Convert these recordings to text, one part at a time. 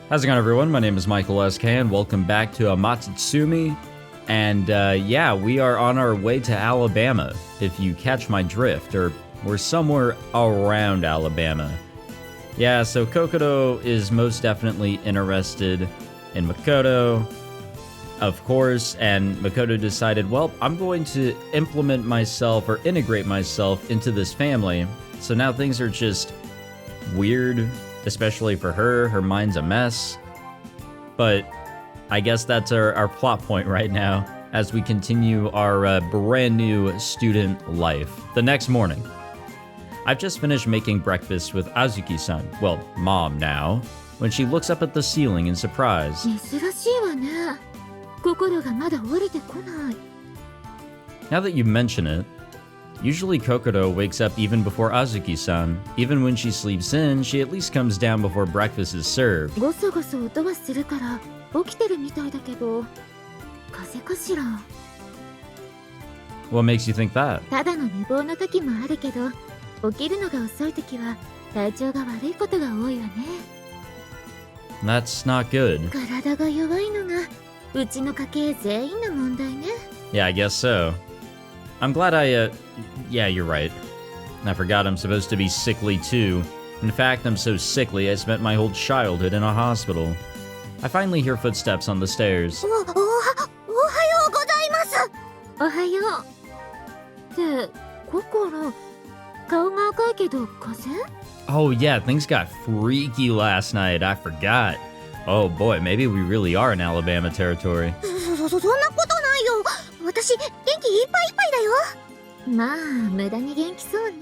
How's it going, everyone? My name is Michael SK, and welcome back to Amatsutsumi. And yeah, we are on our way to Alabama, if you catch my drift, or we're somewhere around Alabama. Yeah, so Kokoro is most definitely interested in Makoto, of course, and Makoto decided, well, I'm going to implement myself or integrate myself into this family. So now things are just weird, especially for her. Her mind's a mess. But I guess that's our plot point right now as we continue our brand new student life. The next morning, I've just finished making breakfast with Azuki-san, well, mom now, when she looks up at the ceiling in surprise. 珍しいわね。心がまだ降りてこない。 Now that you mention it, usually Kokoro wakes up even before Azuki-san. Even when she sleeps in, she at least comes down before breakfast is served. ごそごそ音はするから起きてるみたいだけど、風邪かしら。 What makes you think that? ただの寝坊の時もあるけど、起きるのが遅い時は体調が悪いことが多いわね。 That's not good. 体が弱いのがうちの家系全員の問題ね。 Yeah, I guess so. I'm glad yeah, you're right. I forgot I'm supposed to be sickly too. In fact, I'm so sickly I spent my whole childhood in a hospital. I finally hear footsteps on the stairs. おはようございます。おはよう。って、心、顔が赤いけど風邪？ Oh yeah, things got freaky last night. I forgot. Oh boy, maybe we really are in Alabama territory. そんなことないよ。私、元気いっぱいいっぱいだよ。まあ、無駄に元気そうね。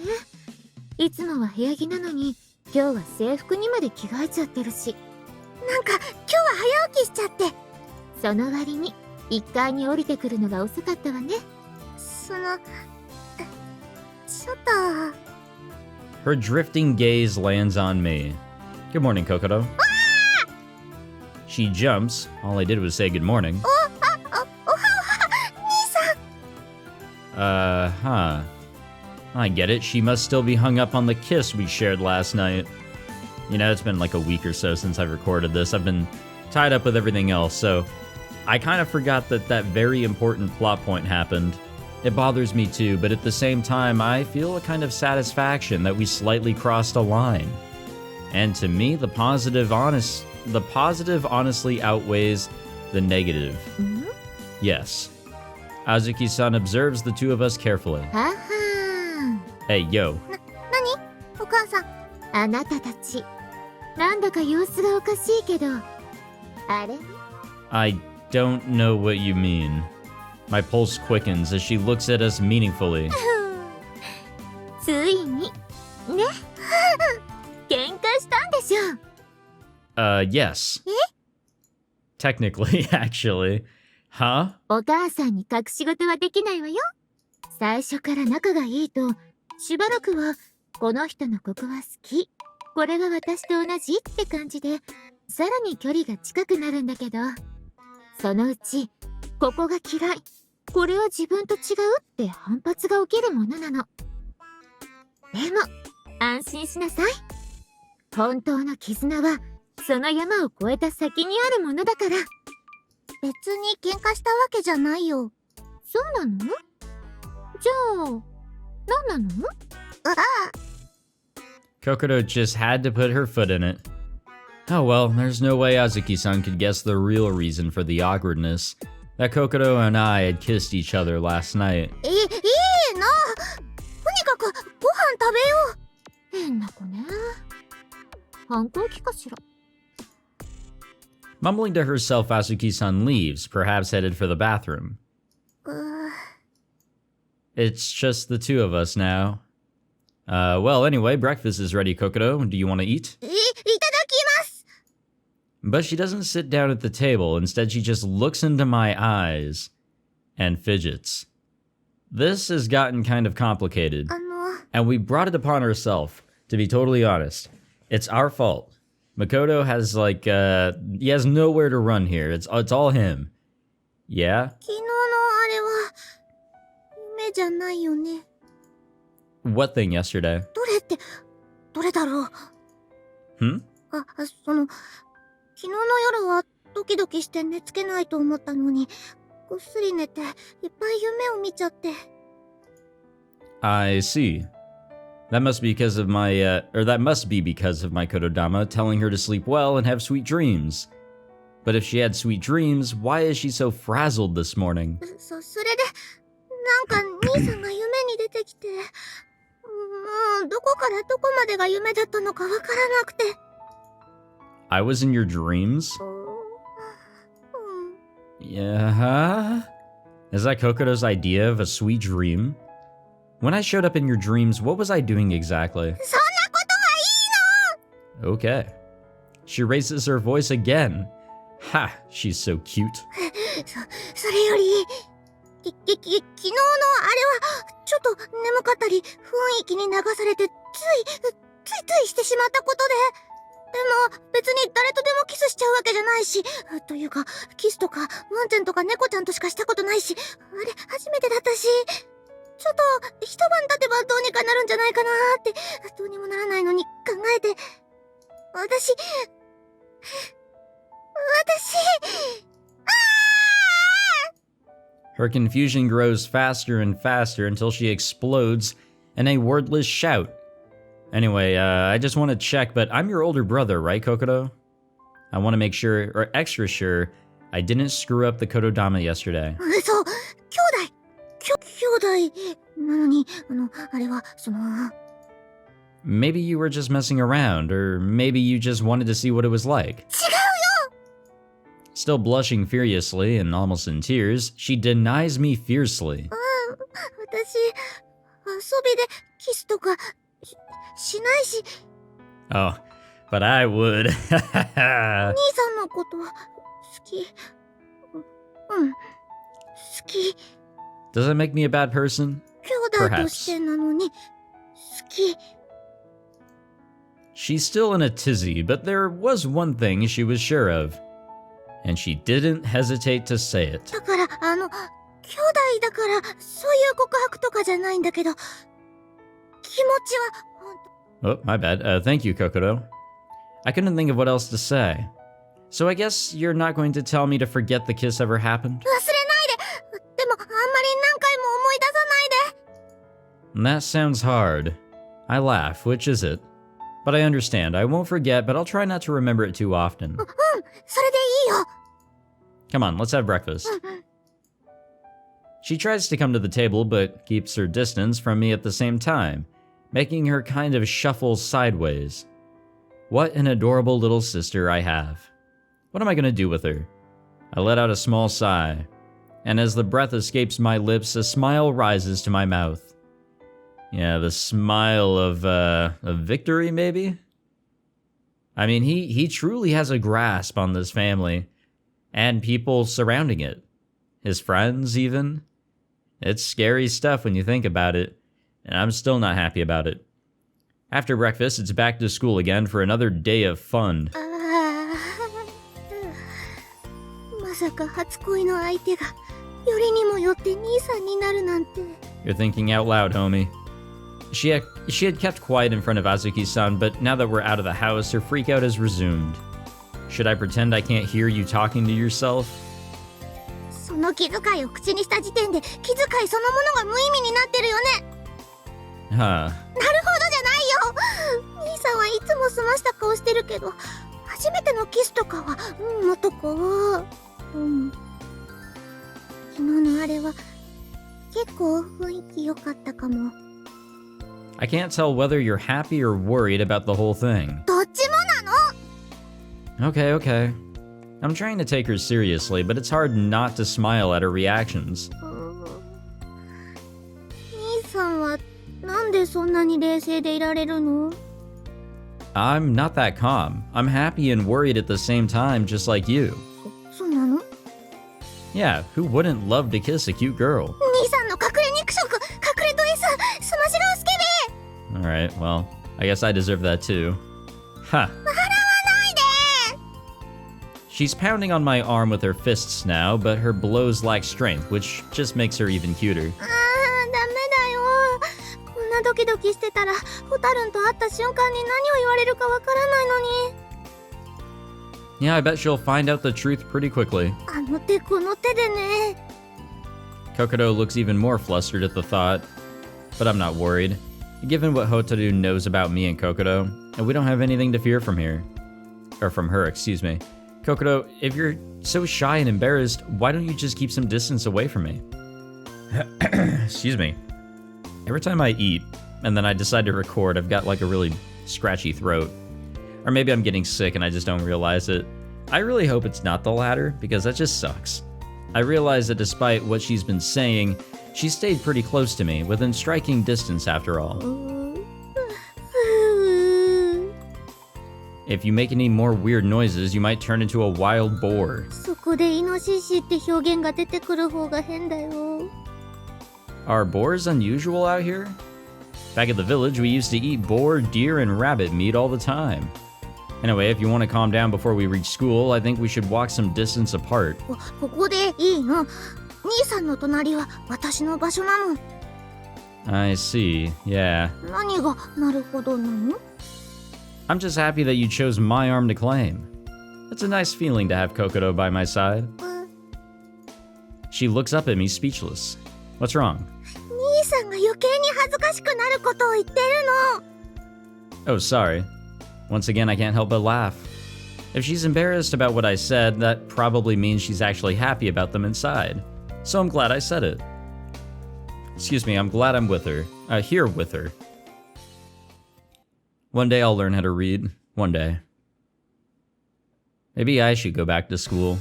いつもは部屋着なのに、今日は制服にまで着替えちゃってるし。なんか、今日は早起きしちゃって。その割に、1階に降りてくるのが遅かったわね。ちょっと。 Her drifting gaze lands on me. Good morning, Kokoro. She jumps. All I did was say good morning. Huh. I get it. She must still be hung up on the kiss we shared last night. You know, it's been like a week or so since I've recorded this. I've been tied up with everything else, so I kind of forgot that very important plot point happened. It bothers me too, but at the same time, I feel a kind of satisfaction that we slightly crossed a line. And to me, the positive honestly outweighs the negative. Mm-hmm. Yes. Azuki-san observes the two of us carefully. はは Hey, yo. 何？お母さん。あなたたち。なんだか様子がおかしいけど。あれ？ I don't know what you mean. My pulse quickens as she looks at us meaningfully. ついに。ね。喧嘩したんでしょ。 Yes. Technically, actually. Huh? お母さんに隠し事はできないわよ。最初から仲がいいと、しばらくは、この人のここは好き。これは私と同じって感じで、さらに距離が近くなるんだけど、そのうち、ここが嫌い。これは自分と違うって反発が起きるものなの。でも、安心しなさい。本当の絆は、その山を越えた先にあるものだから。別に喧嘩したわけじゃないよ。そうなの？じゃあ、何なの？Kokoro just had to put her foot in it. Oh well, there's no way Azuki-san could guess the real reason for the awkwardness. That Kokoro and I had kissed each other last night. いいな。とにかく、ご飯食べよう。変な子ね。反抗期かしら。 Mumbling to herself, Azuki-san leaves, perhaps headed for the bathroom. It's just the two of us now. Well, anyway, breakfast is ready, Kokoro. Do you want to eat? いただきます。 But she doesn't sit down at the table. Instead, she just looks into my eyes and fidgets. This has gotten kind of complicated. And we brought it upon ourselves, to be totally honest. It's our fault. Makoto has, he has nowhere to run here. It's all him. Yeah? 昨日のあれは、夢じゃないよね。 What thing yesterday? どれだろう？ Hmm? 昨日の夜はドキドキして寝つけないと思ったのに、ぐっすり寝ていっぱい夢を見ちゃって。I see. That must be because of my kotodama telling her to sleep well and have sweet dreams. But if she had sweet dreams, why is she so frazzled this morning? それで、なんか兄さんが夢に出てきて、もうどこからどこまでが夢だったのかわからなくて。I was in your dreams? Yeah? Is that Kokoro's idea of a sweet dream? When I showed up in your dreams, what was I doing exactly? そんなことはいいの! Okay. She raises her voice again. Ha! She's so cute. それより、昨日のあれは、ちょっと眠かったり、雰囲気に流されて、ついしてしまったことで。でも、別に誰とでもキスしちゃうわけじゃないし、というか、キスとか、ワンちゃんとか猫ちゃんとしかしたことないし、あれ、初めてだったし、ちょっと、一晩経てばどうにかなるんじゃないかなーって、どうにもならないのに考えて、私、Her confusion grows faster and faster until she explodes in a wordless shout. Anyway, I just want to check, but I'm your older brother, right, Kokoro? I want to make sure, or extra sure, I didn't screw up the kotodama yesterday. そう、兄弟なのに、あれは、Maybe you were just messing around, or maybe you just wanted to see what it was like. 違うよ! Still blushing furiously and almost in tears, she denies me fiercely. 私、遊びでキスとかしないし。Oh, but I would. 兄さんのこと好き。好き。Does that make me a bad person? 兄弟としてなのに好き。She's still in a tizzy, but there was one thing she was sure of. And she didn't hesitate to say it. だから、兄弟だから、そういう告白とかじゃないんだけど、気持ちは、Oh, my bad. Thank you, Kokoro. I couldn't think of what else to say. So I guess you're not going to tell me to forget the kiss ever happened? 忘れないで。でも、あんまり何回も思い出さないで。That sounds hard. I laugh, which is it? But I understand. I won't forget, but I'll try not to remember it too often. それでいいよ。Come on, let's have breakfast. She tries to come to the table, but keeps her distance from me at the same time, making her kind of shuffle sideways. What an adorable little sister I have. What am I going to do with her? I let out a small sigh, and as the breath escapes my lips, a smile rises to my mouth. Yeah, the smile of victory, maybe? I mean, he truly has a grasp on this family, and people surrounding it. His friends, even. It's scary stuff when you think about it, and I'm still not happy about it. After breakfast, it's back to school again for another day of fun. まさか初恋の相手がよりにもよって兄さんになるなんて。You're thinking out loud, homie. She had kept quiet in front of Azuki-san, but now that we're out of the house, her freakout has resumed. Should I pretend I can't hear you talking to yourself? その気遣いを口にした時点で気遣いそのものが無意味になってるよね。Huh. なるほどじゃないよ。兄さんはいつも澄ました顔してるけど、初めてのキスとかは、もっとこう、昨日のあれは結構雰囲気良かったかも。I can't tell whether you're happy or worried about the whole thing. どっちもなの? Okay. I'm trying to take her seriously, but it's hard not to smile at her reactions. 兄さんはなんでそんなに冷静でいられるの? I'm not that calm. I'm happy and worried at the same time, just like you. そうなの? Yeah, who wouldn't love to kiss a cute girl? 兄さんの隠れ肉食、隠れド S、スマシ顔スケベ! Alright, well, I guess I deserve that too. Ha! She's pounding on my arm with her fists now, but her blows lack strength, which just makes her even cuter. ダメだよ。こんなドキドキしてたら、ホタルンと会った瞬間に何を言われるかわからないのに。Yeah, I bet she'll find out the truth pretty quickly. あの手この手でね。 Kokoto looks even more flustered at the thought, but I'm not worried. Given what Hotaru knows about me and Kokoto, and we don't have anything to fear from here. Or from her, excuse me. Kokoto, if you're so shy and embarrassed, why don't you just keep some distance away from me? Excuse me. Every time I eat, and then I decide to record, I've got like a really scratchy throat. Or maybe I'm getting sick and I just don't realize it. I really hope it's not the latter, because that just sucks. I realize that despite what she's been saying, she stayed pretty close to me, within striking distance after all. If you make any more weird noises, you might turn into a wild boar. そこでイノシシって表現が出てくる方が変だよ。 Are boars unusual out here? Back at the village, we used to eat boar, deer, and rabbit meat all the time. Anyway, if you want to calm down before we reach school, I think we should walk some distance apart. ここでいいの。兄さんの隣は私の場所なの。 I see, yeah. 何がなるほどなの？ I'm just happy that you chose my arm to claim. It's a nice feeling to have Kokoto by my side. She looks up at me, speechless. What's wrong? 兄さんが余計に恥ずかしくなることを言ってるの。 Oh, sorry. Once again, I can't help but laugh. If she's embarrassed about what I said, that probably means she's actually happy about them inside. So I'm glad I said it. Excuse me, I'm glad I'm with her. Here with her. One day I'll learn how to read. One day. Maybe I should go back to school.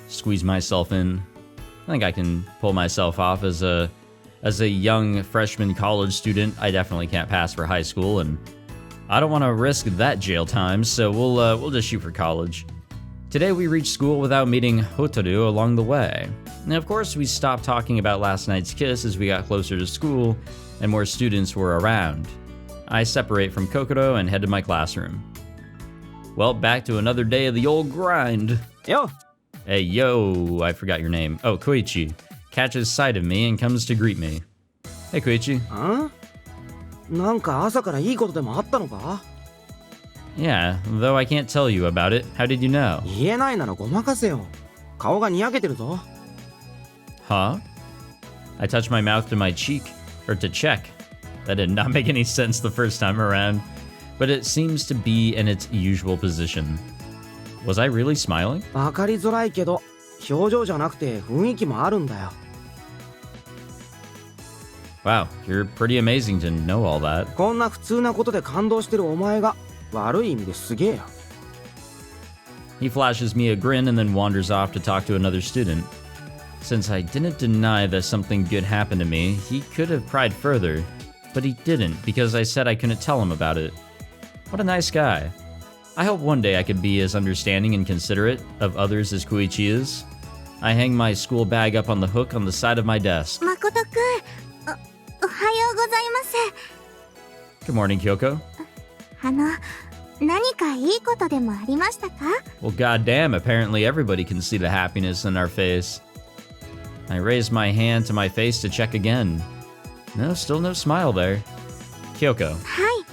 Squeeze myself in. I think I can pull myself off as a young freshman college student. I definitely can't pass for high school, and I don't want to risk that jail time, so we'll just shoot for college. Today we reached school without meeting Hotaru along the way. And of course we stopped talking about last night's kiss as we got closer to school and more students were around. I separate from Kokoto and head to my classroom. Well, back to another day of the old grind. Yo! Hey, yo, I forgot your name. Oh, Koichi. Catches sight of me and comes to greet me. Hey, Koichi. なんか朝からいいことでもあったのか？ Yeah, though I can't tell you about it. How did you know? 言えないならごまかせよ。顔がにやけてるぞ。 Huh? I touched my mouth to my cheek, or to check. That did not make any sense the first time around, but it seems to be in its usual position. Was I really smiling? わかりづらいけど、表情じゃなくて雰囲気もあるんだよ。 Wow, you're pretty amazing to know all that. こんな普通なことで感動してるお前が悪い意味ですげえよ。 He flashes me a grin and then wanders off to talk to another student. Since I didn't deny that something good happened to me, he could have pried further, but he didn't because I said I couldn't tell him about it. What a nice guy. I hope one day I could be as understanding and considerate of others as Koichi is. I hang my school bag up on the hook on the side of my desk. 誠くん、おはようございます。 Good morning, Kyoko. 何かいいことでもありましたか？ Well, goddamn, apparently everybody can see the happiness in our face. I raise my hand to my face to check again. No, still no smile there. Kyoko. はい。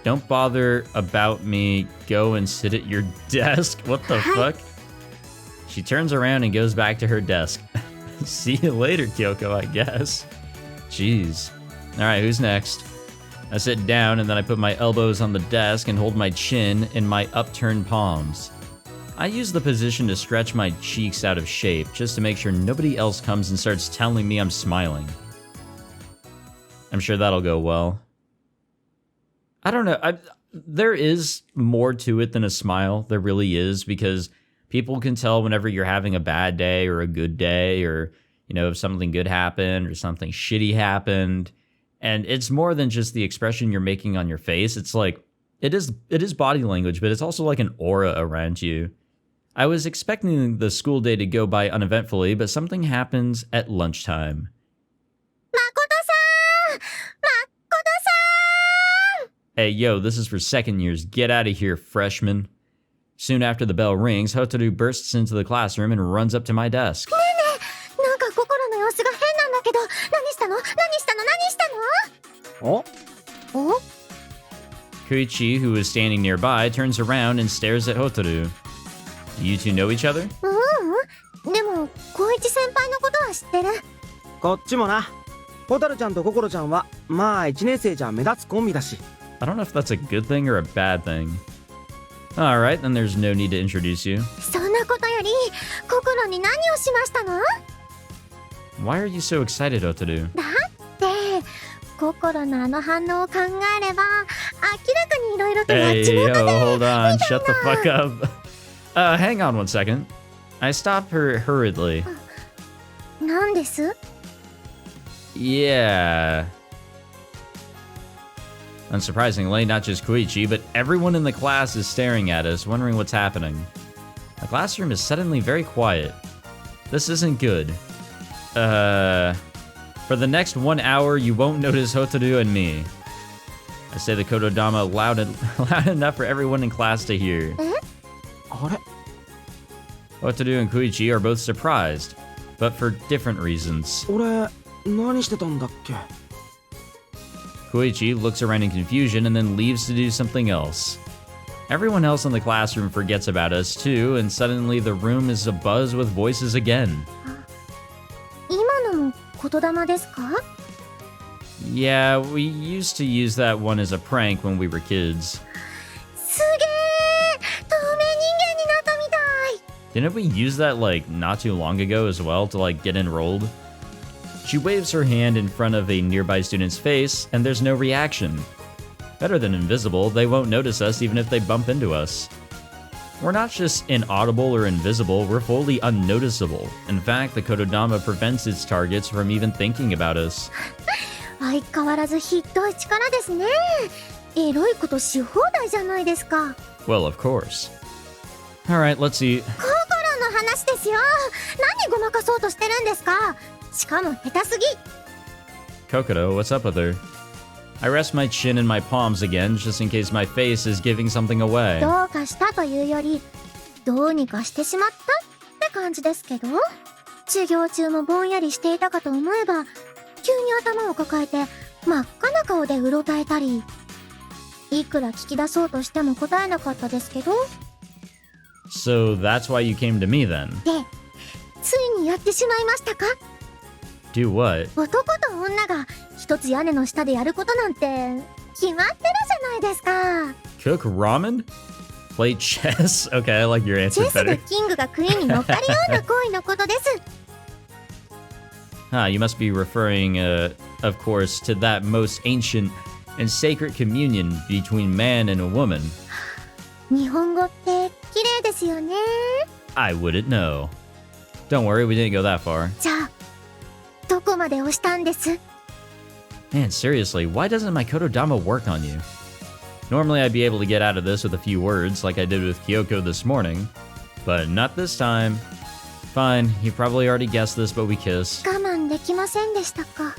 Don't bother about me. Go and sit at your desk. What the fuck? She turns around and goes back to her desk. See you later, Kyoko, I guess. Jeez. Alright, who's next? I sit down and then I put my elbows on the desk and hold my chin in my upturned palms. I use the position to stretch my cheeks out of shape just to make sure nobody else comes and starts telling me I'm smiling. I'm sure that'll go well. I don't know. There is more to it than a smile. There really is, because people can tell whenever you're having a bad day or a good day, or, you know, if something good happened or something shitty happened. And it's more than just the expression you're making on your face. It's like, it is body language, but it's also like an aura around you. I was expecting the school day to go by uneventfully, but something happens at lunchtime. Hey, yo, this is for second years. Get out of here, freshman. Soon after the bell rings, Hotaru bursts into the classroom and runs up to my desk. なんか心の様子が変なんだけど、何したの？何したの？何したの？お？お？ Koichi, who is standing nearby, turns around and stares at Hotaru. Do you two know each other? でも光一先輩のことは知ってる。こっちもな。ホタルちゃんとココロちゃんはまあ1年生じゃ目立つコンビだし。 I don't know if that's a good thing or a bad thing. Alright, then there's no need to introduce you. そんなことより心に何をしましたの？ Why are you so excited, Hotaru? だって心のあの反応を考えれば明らかにいろいろとやっ Hey, ちまった yo, ね。 hold on, shut the fuck up. Hang on one second. I stopped her hurriedly. なんです？ Yeah. Unsurprisingly, not just Koichi, but everyone in the class is staring at us, wondering what's happening. The classroom is suddenly very quiet. This isn't good. For the next 1 hour, you won't notice Hotaru and me. I say the kotodama loud enough for everyone in class to hear. あれ Hotaru and Koichi are both surprised, but for different reasons. 俺何してたんだっけ？ Koichi looks around in confusion and then leaves to do something else. Everyone else in the classroom forgets about us too, and suddenly the room is abuzz with voices again. 今のも言霊ですか？ Yeah, we used to use that one as a prank when we were kids. すげー！透明人間になったみたい。 Didn't we use that like not too long ago as well to like get enrolled? She waves her hand in front of a nearby student's face, and there's no reaction. Better than invisible, they won't notice us even if they bump into us. We're not just inaudible or invisible, we're fully unnoticeable. In fact, the kotodama prevents its targets from even thinking about us. 相変わらずひどい力ですね。エロいことし放題じゃないですか。 Well, of course. Alright, let's see. 心の話ですよ。何ごまかそうとしてるんですか。しかも下手すぎ。 Kokoro, what's up with her? I rest my chin in my palms again, just in case my face is giving something away. どうかしたというよりどうにかしてしまったって感じですけど、授業中もぼんやりしていたかと思えば急に頭を抱えて真っ赤な顔でうろたえたり、いくら聞き出そうとしても答えなかったですけど。 So that's why you came to me then? で、ついにやってしまいましたか？ Do what? 男と女が一つ屋根の下でやることなんて決まってるじゃないですか。 Cook ramen? Play chess? Okay, I like your チ answer ェスで better. キングがクイーンに乗っかるような行為のことです。 You must be referring, of course, to that most ancient and sacred communion between man and a woman. 日本語って綺麗ですよね。 I wouldn't know. Don't worry, we didn't go that far. じゃあどこまで押したんです？ Man, seriously, why doesn't my kotodama work on you? Normally I'd be able to get out of this with a few words like I did with Kyoko this morning, but not this time. Fine, you probably already guessed this, but we kiss. 我慢できませんでしたか？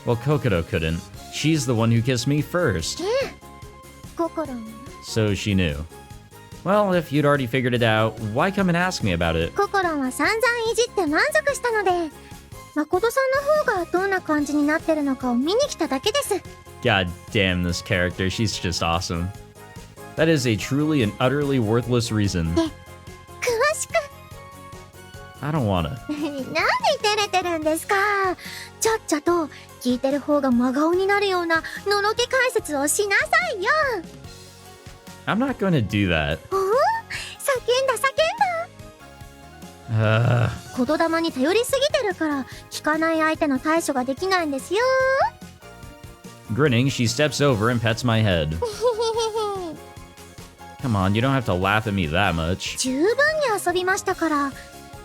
Well, Kokoro couldn't. She's the one who kissed me first, 心も so she knew. Well, if you'd already figured it out, why come and ask me about it? 心は散々いじって満足したので、誠さんの方がどんな感じになってるのかを見に来ただけです。 God damn this character, she's just awesome. That is a truly and utterly worthless reason. 詳しく I don't wanna. なんで照れてるんですか？ちゃっちゃと聞いてる方が真顔になるようなのろけ解説をしなさいよ。 I'm not gonna do that. おお、叫んだ叫んだ。言霊に頼りすぎてるから聞かない相手の対処ができないんですよ。 Grinning, she steps over and pets my head. Come on, you don't have to laugh at me that much. 十分に遊びましたから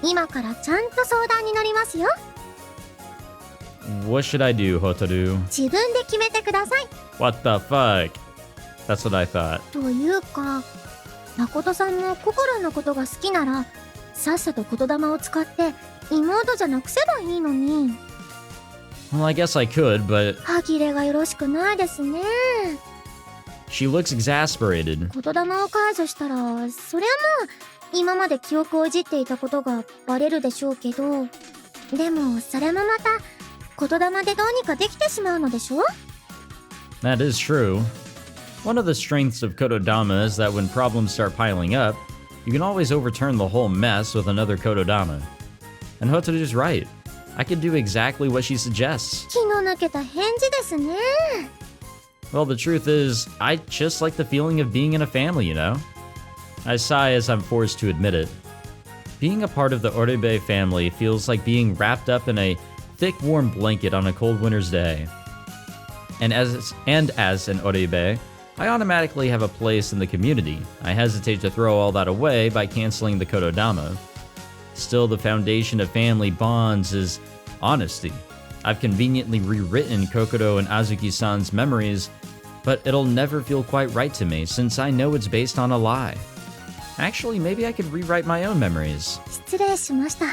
今からちゃんと相談に乗りますよ。 What should I do, Hotaru? 自分で決めてください。 What the fuck? That's what I thought. というか誠さんも心のことが好きならさっさと言霊を使って妹じゃなくせばいいのに。 Well, I guess I could, but 歯切れがよろしくないですね。 she looks exasperated. 言霊を解除したらそりゃまあ今まで記憶をいじっていたことがバレるでしょうけど、でもそれもまた言霊でどうにかできてしまうのでしょ？ That is true. One of the strengths of kotodama is that when problems start piling up, you can always overturn the whole mess with another kotodama. And Hotaru's right. I could do exactly what she suggests. 気の抜けた返事ですね。 Well, the truth is, I just like the feeling of being in a family, you know? I sigh as I'm forced to admit it. Being a part of the Oribe family feels like being wrapped up in a thick, warm blanket on a cold winter's day. And as an Oribe, I automatically have a place in the community. I hesitate to throw all that away by canceling the kotodama. Still, the foundation of family bonds is honesty. I've conveniently rewritten Kokoro and Azuki-san's memories, but it'll never feel quite right to me since I know it's based on a lie. Actually, maybe I could rewrite my own memories. 失礼しました。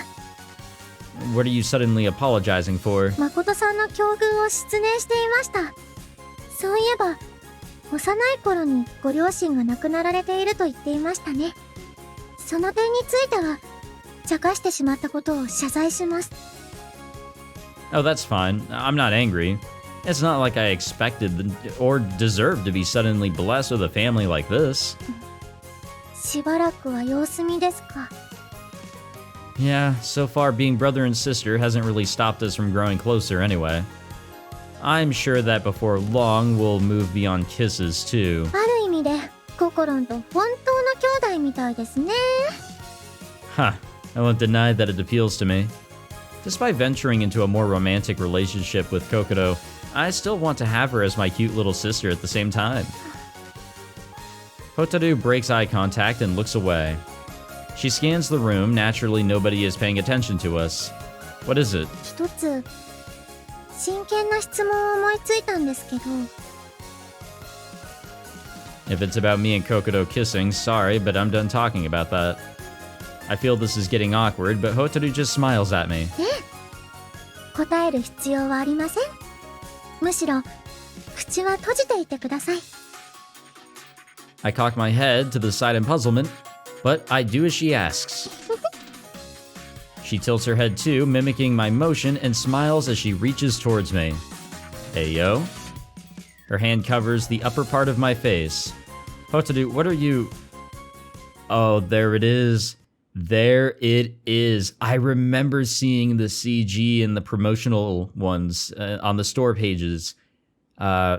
What are you suddenly apologizing for? 誠さんの境遇を失念していました。そういえば、幼い頃にご両親が亡くなられていると言っていましたね。その点については、茶化してしまったことを謝罪します。 Oh, that's fine. I'm not angry. It's not like I expected or deserved to be suddenly blessed with a family like this. しばらくは様子見ですか。 Yeah, so far being brother and sister hasn't really stopped us from growing closer anyway. I'm sure that before long we'll move beyond kisses too. ある意味で、ココロンと本当の兄弟みたいですね。 Huh, I won't deny that it appeals to me. Despite venturing into a more romantic relationship with Kokoro, I still want to have her as my cute little sister at the same time. Hotaru breaks eye contact and looks away. She scans the room. Naturally, nobody is paying attention to us. What is it? 一つ、真剣な質問を思いついたんですけど。 If it's about me and Kokoro kissing, sorry, but I'm done talking about that. I feel this is getting awkward, but Hotaru just smiles at me. 答える必要はありません。むしろ、口は閉じていてください。 I cock my head to the side in puzzlement, but I do as she asks. She tilts her head too, mimicking my motion, and smiles as she reaches towards me. Hey, yo. Her hand covers the upper part of my face. Hotaru, what are you... Oh, there it is. There it is. I remember seeing the CG in the promotional ones on the store pages.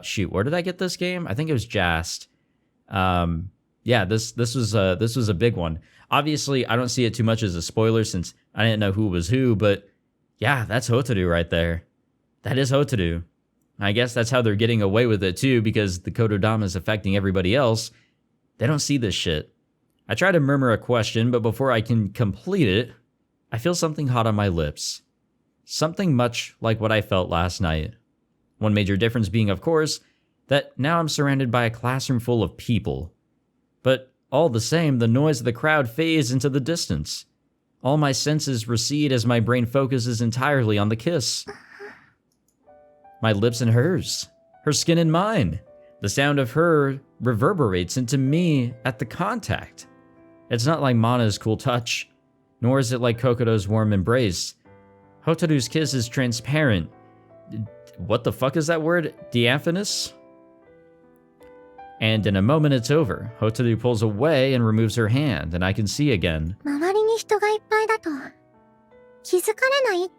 Shoot, where did I get this game? I think it was Jast. Yeah, this was a big one. Obviously, I don't see it too much as a spoiler since I didn't know who was who, but yeah, that's Hotaru right there. That is Hotaru. I guess that's how they're getting away with it too, because the kotodama is affecting everybody else. They don't see this shit. I try to murmur a question, but before I can complete it, I feel something hot on my lips. Something much like what I felt last night. One major difference being, of course, that now I'm surrounded by a classroom full of people. But all the same, the noise of the crowd fades into the distance. All my senses recede as my brain focuses entirely on the kiss. My lips and hers. Her skin and mine. The sound of her reverberates into me at the contact. It's not like Mana's cool touch, nor is it like Kokoro's warm embrace. Hotaru's kiss is transparent. What the fuck is that word? Diaphanous? And in a moment it's over. Hotaru pulls away and removes her hand, and I can see again. 周りに人がいっぱいだと、気づかれないっ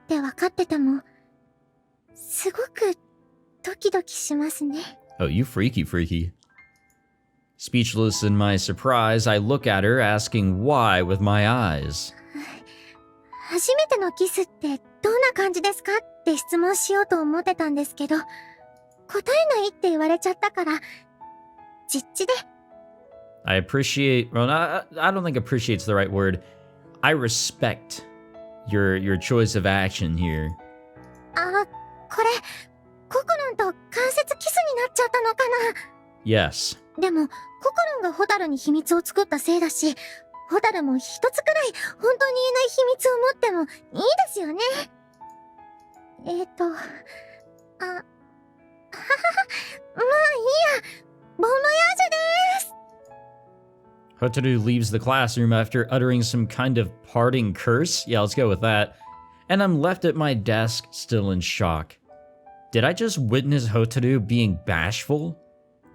て分かってても、すごくドキドキしますね。 Oh, you freaky. Speechless in my surprise, I look at her, asking why with my eyes. 初めてのキスってどんな感じですかって質問しようと思ってたんですけど、答えないって言われちゃったから、実地で。I appreciate, well, I don't think appreciate's the right word. I respect your choice of action here. あ、これ、ココロンと間接キスになっちゃったのかな。 Yes. でも、ココロンがホタルに秘密を作ったせいだし、ホタルも一つくらい本当に言えない秘密を持ってもいいですよね。ははは、まあいいや。ボンボヤージュです。 Hotaru leaves the classroom after uttering some kind of parting curse. Yeah, let's go with that. And I'm left at my desk, still in shock. Did I just witness Hotaru being bashful?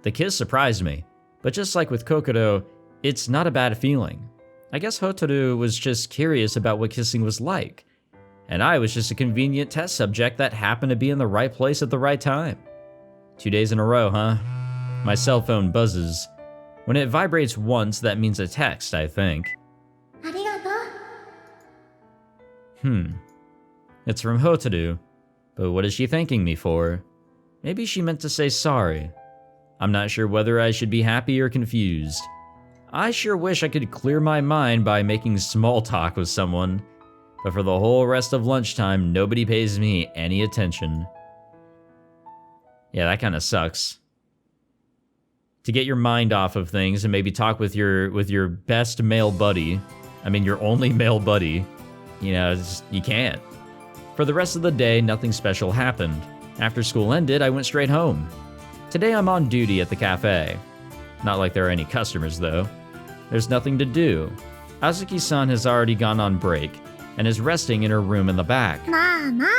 The kiss surprised me, but just like with Kokoro, it's not a bad feeling. I guess Hotaru was just curious about what kissing was like, and I was just a convenient test subject that happened to be in the right place at the right time. 2 days in a row, huh? My cell phone buzzes. When it vibrates once, that means a text, I think. ありがとう。 It's from Hotaru, but what is she thanking me for? Maybe she meant to say sorry. I'm not sure whether I should be happy or confused. I sure wish I could clear my mind by making small talk with someone, but for the whole rest of lunchtime, nobody pays me any attention. Yeah, that kind of sucks. To get your mind off of things and maybe talk with your best male buddy, I mean your only male buddy, you can't. For the rest of the day, nothing special happened. After school ended, I went straight home. Today I'm on duty at the cafe. Not like there are any customers though. There's nothing to do. Azuki-san has already gone on break and is resting in her room in the back. まあまあ。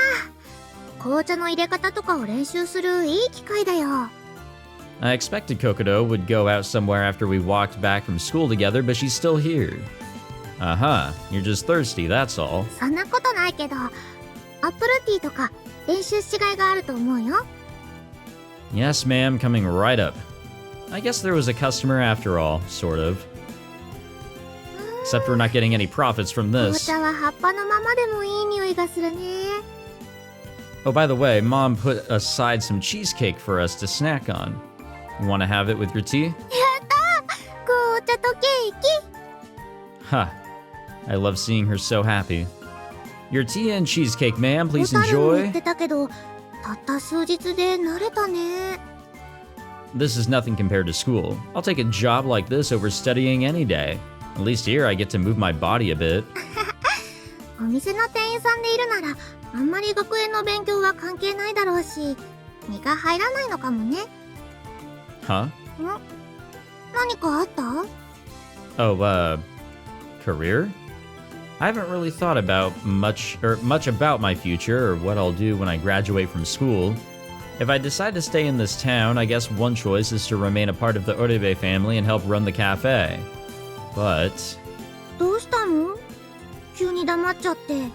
紅茶の入れ方とかを練習するいい機会だよ。I expected Kokoro would go out somewhere after we walked back from school together, but she's still here. Uh-huh, you're just thirsty, that's all. そんなことないけど、アップルティーとか練習しがいがあると思うよ。Yes, ma'am, coming right up. I guess there was a customer after all, sort of. Except we're not getting any profits from 紅 this. 茶は葉っぱのままでもいい匂いがするね。 Oh, by the way, Mom put aside some cheesecake for us to snack on. You want to have it with your tea? やったー！紅茶とケーキ。 Ha. I love seeing her so happy. Your tea and cheesecake, ma'am. Please ホタルも言っ enjoy. てたけど、たった数日で慣れたね。 This is nothing compared to school. I'll take a job like this over studying any day. At least here I get to move my body a bit. お店の店員さんでいるなら、あんまり学園の勉強は関係ないだろうし、身が入らないのかもね。 Huh? 何かあった？ Oh, career? I haven't really thought about much about my future or what I'll do when I graduate from school. If I decide to stay in this town, I guess one choice is to remain a part of the Oribe family and help run the cafe. But... どうしたの？急に黙っちゃって。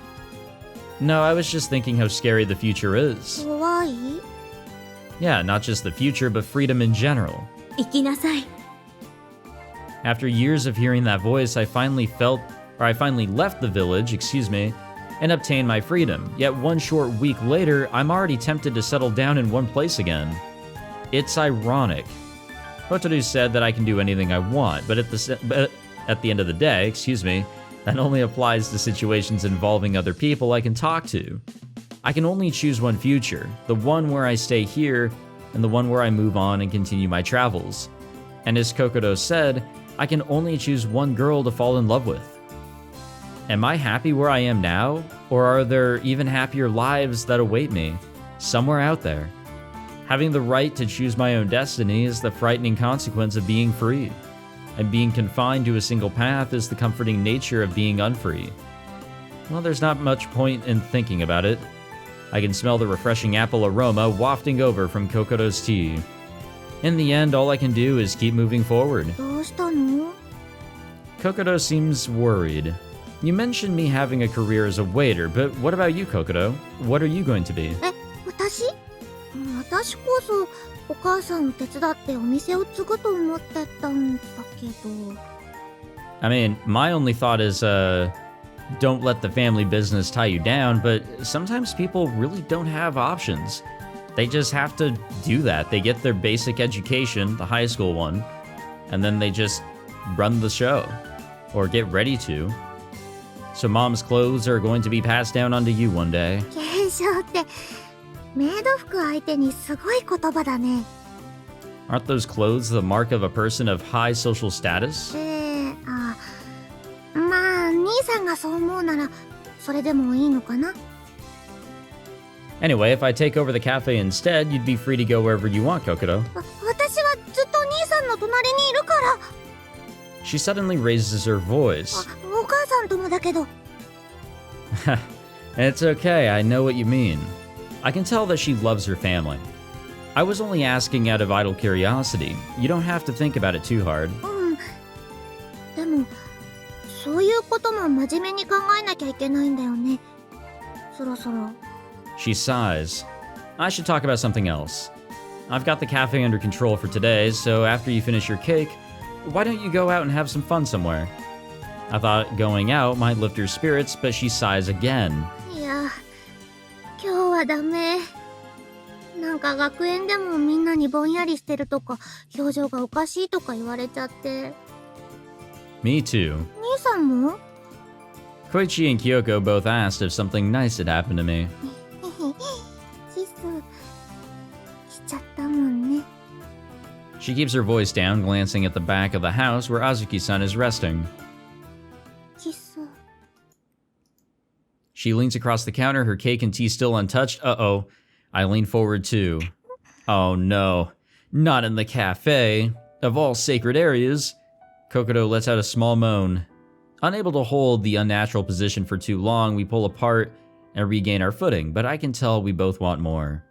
No, I was just thinking how scary the future is. 怖い？ Yeah, not just the future, but freedom in general. 行きなさい。 After years of hearing that voice, I finally left the village, and obtained my freedom. Yet one short week later, I'm already tempted to settle down in one place again. It's ironic. Hotaru said that I can do anything I want, but at the end of the day, that only applies to situations involving other people I can talk to. I can only choose one future, the one where I stay here, and the one where I move on and continue my travels. And as Kokoro said, I can only choose one girl to fall in love with. Am I happy where I am now, or are there even happier lives that await me, somewhere out there? Having the right to choose my own destiny is the frightening consequence of being free, and being confined to a single path is the comforting nature of being unfree. Well, there's not much point in thinking about it. I can smell the refreshing apple aroma wafting over from Kokoro's tea. In the end, all I can do is keep moving forward. どうしたの？ Kokoro seems worried. You mentioned me having a career as a waiter, but what about you, Kokoro? What are you going to be? え、私こそお母さんを手伝ってお店を継ぐと思ってたんだけど。 I mean, my only thought is, don't let the family business tie you down, but sometimes people really don't have options. They just have to do that. They get their basic education, the high school one, and then they just run the show, or get ready to. So mom's clothes are going to be passed down onto you one day. 継承ってメイド服相手にすごい言葉だね。 Aren't those clothes the mark of a person of high social status? まあ兄さんがそう思うならそれでもいいのかな。 Anyway, if I take over the cafe instead, you'd be free to go wherever you want, Kokoro. 私はずっと兄さんの隣にいるから。 She suddenly raises her voice. お母さんともだけど。 It's okay, I know what you mean. I can tell that she loves her family. I was only asking out of idle curiosity. You don't have to think about it too hard. うん。でも、そういうことも真面目に考えなきゃいけないんだよね。そろそろ。She sighs. I should talk about something else. I've got the cafe under control for today, so after you finish your cake, why don't you go out and have some fun somewhere? I thought going out might lift her spirits, but she sighs again. いや、今日はダメ。なんか学園でもみんなにぼんやりしてるとか、表情がおかしいとか言われちゃって。Me too. 兄さんも？ Koichi and Kyoko both asked if something nice had happened to me. キスしちゃったもんね。She keeps her voice down, glancing at the back of the house where Azuki-san is resting. キス。She leans across the counter, her cake and tea still untouched. Uh-oh. I lean forward too. Oh no. Not in the cafe. Of all sacred areas. Kokoro lets out a small moan. Unable to hold the unnatural position for too long, we pull apart and regain our footing, but I can tell we both want more.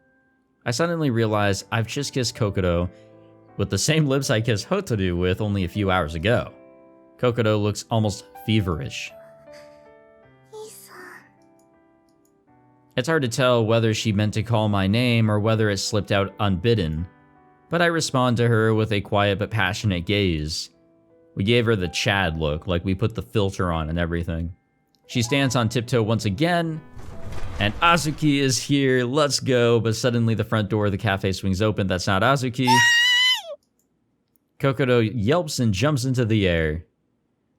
I suddenly realize I've just kissed Kokoro with the same lips I kissed Hotaru with only a few hours ago. Kokoro looks almost feverish. 兄さん。 It's hard to tell whether she meant to call my name or whether it slipped out unbidden, but I respond to her with a quiet but passionate gaze. We gave her the Chad look, like we put the filter on and everything. She stands on tiptoe once again, and Azuki is here, let's go, but suddenly the front door of the cafe swings open, that's not Azuki. Kokoro yelps and jumps into the air.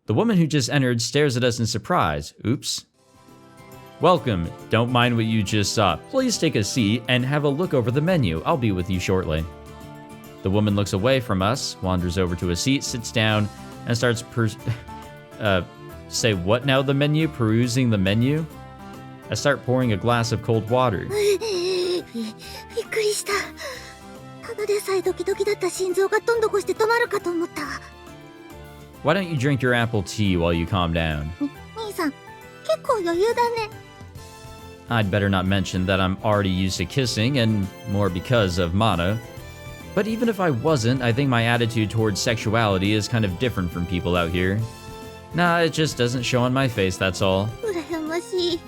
The woman who just entered stares at us in surprise. Oops. Welcome. Don't mind what you just saw. Please take a seat and have a look over the menu. I'll be with you shortly. The woman looks away from us, wanders over to a seat, sits down, and starts say what now the menu? Perusing the menu? I start pouring a glass of cold water. びっくりした。ただでさえドキドキだった心臓がどんどこして止まるかと思った。 Why don't you drink your apple tea while you calm down? 兄さん、結構余裕だね。 I'd better not mention that I'm already used to kissing, and more because of Mana. But even if I wasn't, I think my attitude towards sexuality is kind of different from people out here. Nah, it just doesn't show on my face, that's all. 羨ましい。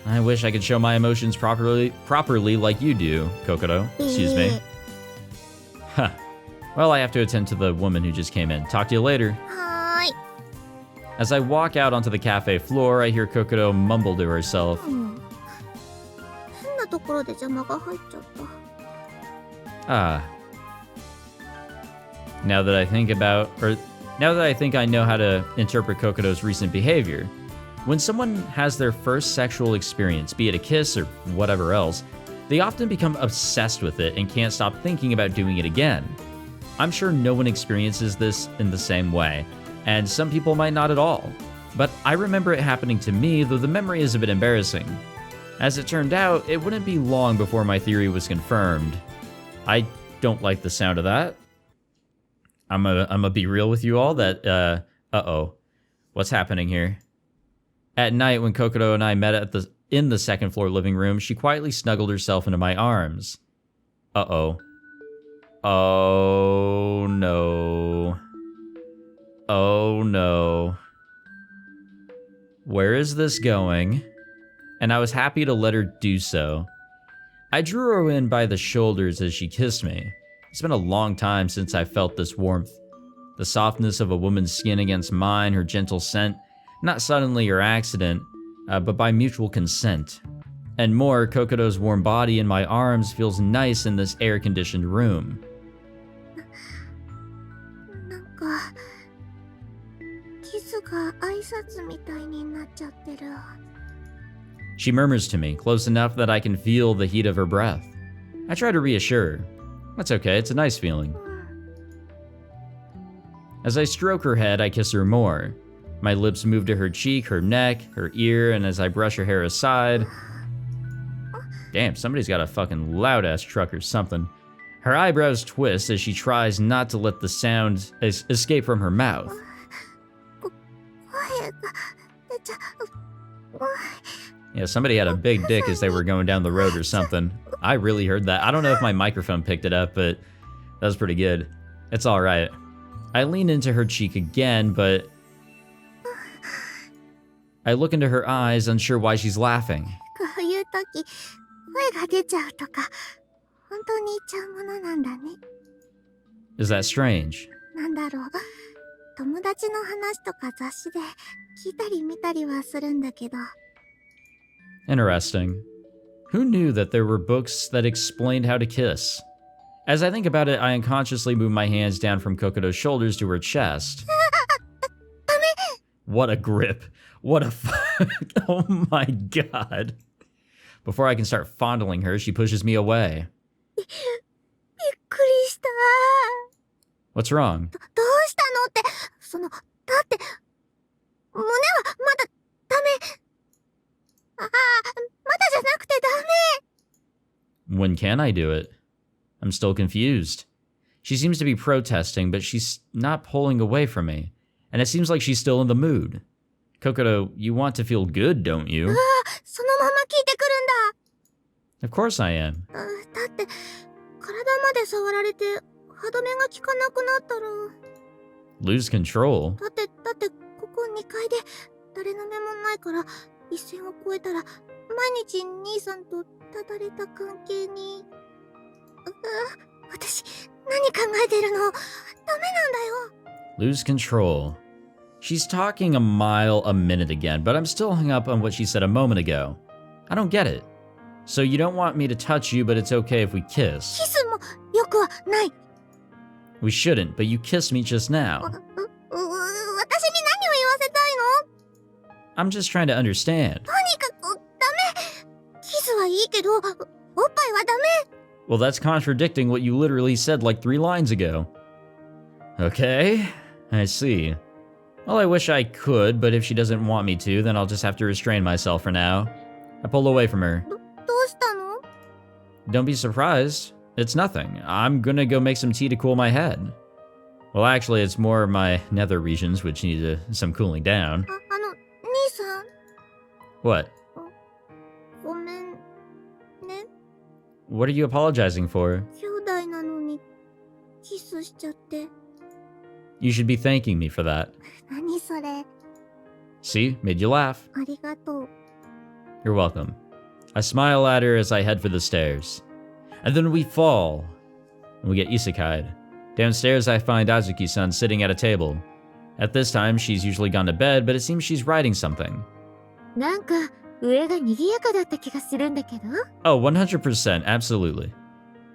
I wish I could show my emotions properly like you do, Kokoro. Excuse me. Huh. Well, I have to attend to the woman who just came in. Talk to you later. はーい。 As I walk out onto the cafe floor, I hear Kokoro mumble to herself. 変なところで邪魔が入っちゃった。 Ah. Now that I think I know how to interpret Kokoro's recent behavior, when someone has their first sexual experience, be it a kiss or whatever else, they often become obsessed with it and can't stop thinking about doing it again. I'm sure no one experiences this in the same way, and some people might not at all. But I remember it happening to me, though the memory is a bit embarrassing. As it turned out, it wouldn't be long before my theory was confirmed. I don't like the sound of that. I'm gonna be real with you all that, uh-oh. What's happening here? At night, when Kokoro and I met in the second floor living room, she quietly snuggled herself into my arms. Uh-oh. Oh no. Oh no. Where is this going? And I was happy to let her do so. I drew her in by the shoulders as she kissed me. It's been a long time since I felt this warmth. The softness of a woman's skin against mine, her gentle scent, not suddenly or accident, but by mutual consent. And more, Kokoro's warm body in my arms feels nice in this air-conditioned room. なんか、キスが挨拶みたいになっちゃってる。 She murmurs to me, close enough that I can feel the heat of her breath. I try to reassure her. That's okay, it's a nice feeling. As I stroke her head, I kiss her more. My lips move to her cheek, her neck, her ear, and as I brush her hair aside... Damn, somebody's got a fucking loud-ass truck or something. Her eyebrows twist as she tries not to let the sound escape from her mouth. 声が出ちゃう。Yeah, somebody had a big dick as they were going down the road or something. I really heard that. I don't know if my microphone picked it up, but that was pretty good. It's alright. I lean into her cheek again, but I look into her eyes, unsure why she's laughing. こういう時、声が出ちゃうとか、本当に言っちゃうものなんだね。Is that strange? なんだろう。友達の話とか雑誌で聞いたり見たりはするんだけど。Interesting. Who knew that there were books that explained how to kiss? As I think about it, I unconsciously move my hands down from Kokoto's shoulders to her chest. What a grip. What a oh my god. Before I can start fondling her, she pushes me away. びっくりした。 What's wrong? どうしたのって、だって、胸はまだダメ。まだじゃなくてダメ。 When can I do it? I'm still confused. She seems to be protesting, but she's not pulling away from me. And it seems like she's still in the mood. Kokoto, you want to feel good, don't you? そのまま聞いてくるんだ。 Of course I am. だって、体まで触られて、歯止めが効かなくなったら。 Lose control? だってここ2階で誰の目もないから一線を越えたら毎日兄さんとただれた関係に。私何考えてるの？ダメなんだよ。 Lose control. She's talking a mile a minute again, but I'm still hung up on what she said a moment ago. I don't get it. So you don't want me to touch you, but it's okay if we kiss. キスもよくはない。 We shouldn't, but you kissed me just now. 私に何を言わせたいの？ I'm just trying to understand. とにかくダメ。キスはいいけど、おっぱいはダメ。 Well, that's contradicting what you literally said like 3 lines ago. Okay, I see. Well, I wish I could, but if she doesn't want me to, then I'll just have to restrain myself for now. I pull away from her. どうしたの？ Don't be surprised. It's nothing. I'm gonna go make some tea to cool my head. Well, actually, it's more my nether regions which need some cooling down. 兄さん。 What? ごめんね。 What are you apologizing for? 兄弟なのにキスしちゃって。 You should be thanking me for that. 何それ？ See? Made you laugh. ありがとう。 You're welcome. I smile at her as I head for the stairs. And then we fall. And we get isekai'd. Downstairs, I find Azuki-san sitting at a table. At this time, she's usually gone to bed, but it seems she's writing something. なんか上が賑やかだった気がするんだけど。 Oh, 100%, absolutely.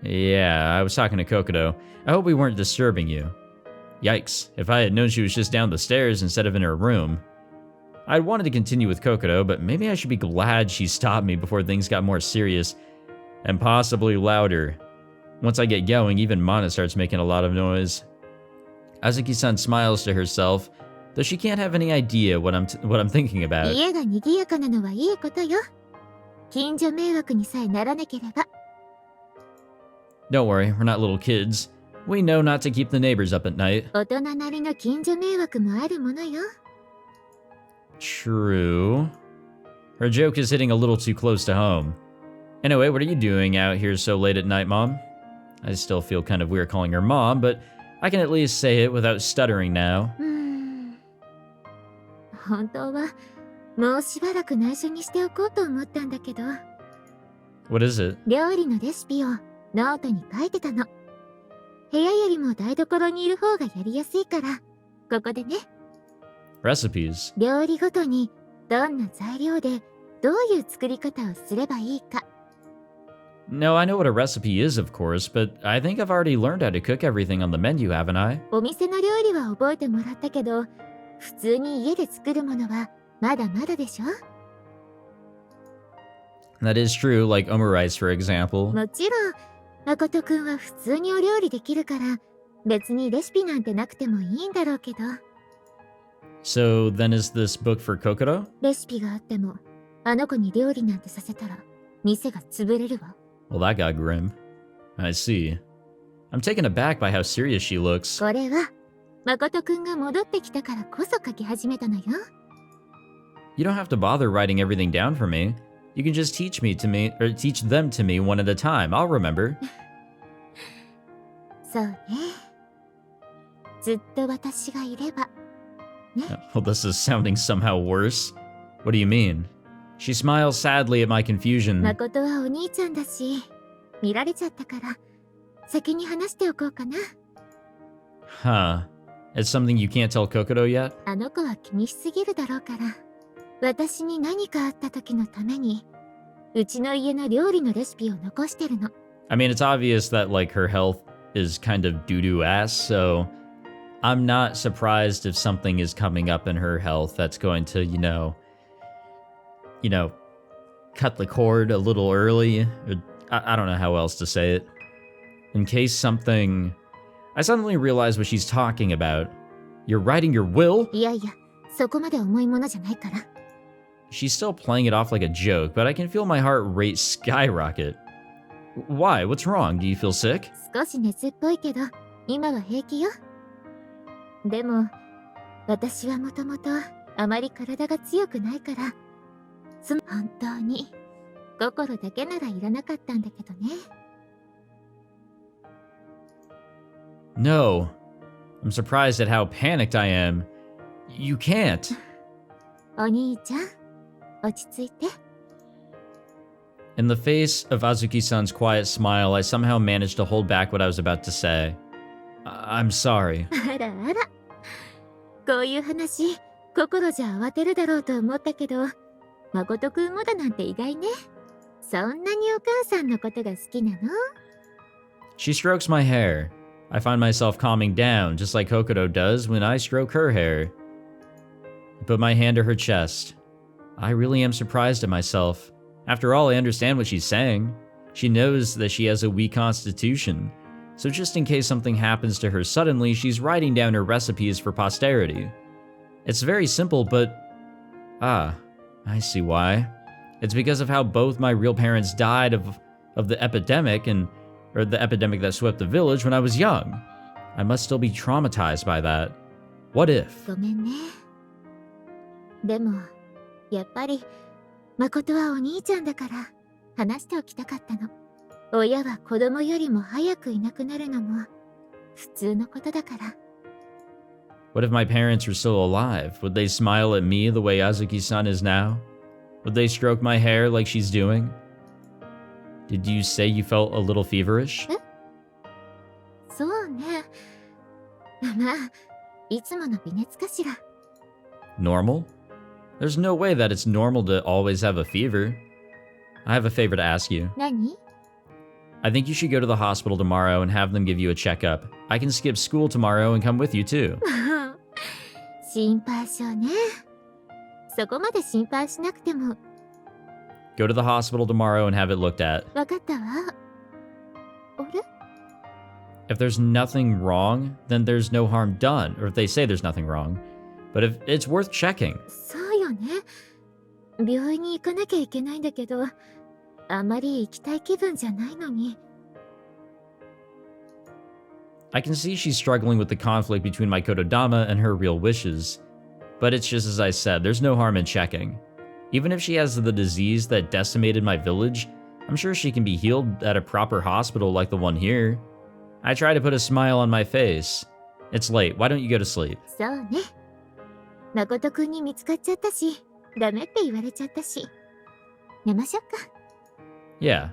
Yeah, I was talking to Kokoto. I hope we weren't disturbing you. Yikes, if I had known she was just down the stairs instead of in her room. I'd wanted to continue with Kokoto, but maybe I should be glad she stopped me before things got more serious. And possibly louder. Once I get going, even Mana starts making a lot of noise. Azuki-san smiles to herself, though she can't have any idea what I'm thinking about. 家が賑やかなのはいいことよ。近所迷惑にさえならなければ。 Don't worry, we're not little kids. We know not to keep the neighbors up at night. 大人なりの近所迷惑もあるものよ。 True. Her joke is hitting a little too close to home. Anyway, what are you doing out here so late at night, Mom? I still feel kind of weird calling her Mom, but I can at least say it without stuttering now. 本当はもうしばらく内緒にしておこうと思ったんだけど。 What is it? 料理のレシピをノートに書いてたの。部屋よりも台所にいる方がやりやすいから、ここでね。 Recipes. 料理ごとにどんな材料でどういう作り方をすればいいか。 No, I know what a recipe is, of course, but I think I've already learned how to cook everything on the menu, haven't I? お店の料理は覚えてもらったけど、普通に家で作るものはまだまだでしょ？ That is true, like omurice, for example. もちろん、誠くんは普通にお料理できるから、別にレシピなんてなくてもいいんだろうけど。 So then is this book for Kokoro? レシピがあっても、あの子に料理なんてさせたら、店が潰れるわ。 Well, that got grim. I see. I'm taken aback by how serious she looks. これは、誠くんが戻ってきたからこそ書き始めたのよ。 You don't have to bother writing everything down for me. You can just teach them to me one at a time. I'll remember. そうね。ずっと私がいれば。Well, this is sounding somehow worse. What do you mean? She smiles sadly at my confusion. 誠はお兄ちゃんだし、見られちゃったから、先に話しておこうかな。Huh. It's something you can't tell Kokoro yet? あの子は気にしすぎるだろうから、私に何かあった時のために、うちの家の料理のレシピを残してるの。I mean, it's obvious that, like, her health is kind of doo-doo ass, so I'm not surprised if something is coming up in her health that's going to, you know, cut the cord a little early. I don't know how else to say it. In case something... I suddenly realize what she's talking about. You're writing your will? いやいや、そこまで重いものじゃないから。She's still playing it off like a joke, but I can feel my heart rate skyrocket. Why? What's wrong? Do you feel sick? 少し熱っぽいけど、今は平気よ。でも、私はもともとあまり体が強くないから、本当に、心だけならいらなかったんだけどね。No. I'm surprised at how panicked I am. You can't. お兄ちゃん、落ち着いて。In the face of Azuki-san's quiet smile, I somehow managed to hold back what I was about to say. I'm sorry. あらあら。こういう話、心じゃ慌てるだろうと思ったけど、誠くんもだなんて意外ね。そんなにお母さんのことが好きなの？ She strokes my hair. I find myself calming down, just like Kokoro does when I stroke her hair. I put my hand to her chest. I really am surprised at myself. After all, I understand what she's saying. She knows that she has a weak constitution. So just in case something happens to her suddenly, she's writing down her recipes for posterity. It's very simple, but... I see why. It's because of how both my real parents died of the epidemic or the epidemic that swept the village when I was young. I must still be traumatized by that. What if? ごめんね。でも、やっぱり、誠はお兄ちゃんだから、話しておきたかったの。親は子供よりも早くいなくなるのも、普通のことだから。What if my parents were still alive? Would they smile at me the way Azuki-san is now? Would they stroke my hair like she's doing? Did you say you felt a little feverish? そうね。まあ、いつもの微熱かしら。Normal? There's no way that it's normal to always have a fever. I have a favor to ask you. 何？ I think you should go to the hospital tomorrow and have them give you a checkup. I can skip school tomorrow and come with you too. 心配性ね。そこまで心配しなくても。Go to the hospital tomorrow and have it looked at. わかったわ。あれ？ If there's nothing wrong, then there's no harm done. Or if they say there's nothing wrong. But if it's worth checking. そうよね。病院に行かなきゃいけないんだけど、あまり行きたい気分じゃないのに。I can see she's struggling with the conflict between my kotodama and her real wishes. But it's just as I said, there's no harm in checking. Even if she has the disease that decimated my village, I'm sure she can be healed at a proper hospital like the one here. I try to put a smile on my face. It's late, why don't you go to sleep? そうね。誠くんに見つかっちゃったし、ダメって言われちゃったし。寝ましょうか。Yeah.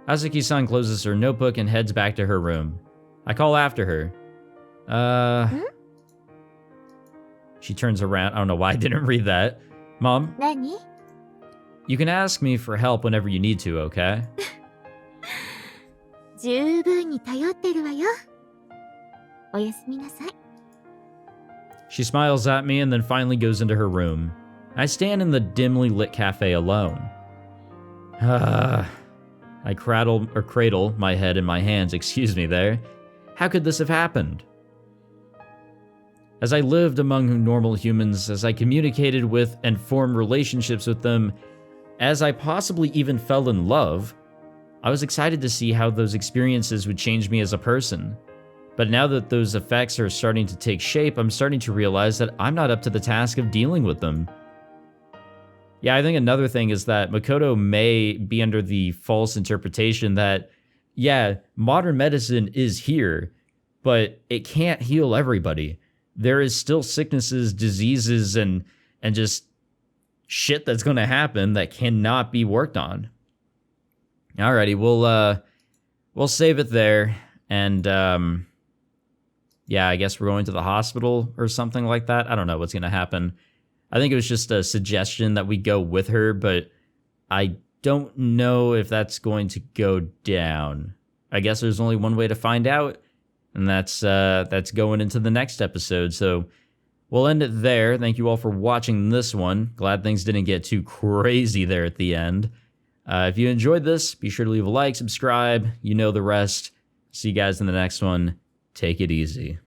Azuki-san closes her notebook and heads back to her room. I call after her. She turns around. I don't know why I didn't read that. Mom? 何？ You can ask me for help whenever you need to, okay? 十分に頼ってるわよ。おやすみなさい。She smiles at me and then finally goes into her room. I stand in the dimly lit cafe alone. I cradle my head in my hands, excuse me there. How could this have happened? As I lived among normal humans, as I communicated with and formed relationships with them, as I possibly even fell in love, I was excited to see how those experiences would change me as a person. But now that those effects are starting to take shape, I'm starting to realize that I'm not up to the task of dealing with them. Yeah, I think another thing is that Makoto may be under the false interpretation that, yeah, modern medicine is here, but it can't heal everybody. There is still sicknesses, diseases, and just shit that's going to happen that cannot be worked on. Alrighty, we'll save it there, and yeah, I guess we're going to the hospital or something like that. I don't know what's going to happen. I think it was just a suggestion that we go with her, but I don't know if that's going to go down. I guess there's only one way to find out, and that's going into the next episode. So we'll end it there. Thank you all for watching this one. Glad things didn't get too crazy there at the end. If you enjoyed this, be sure to leave a like, subscribe. You know the rest. See you guys in the next one. Take it easy.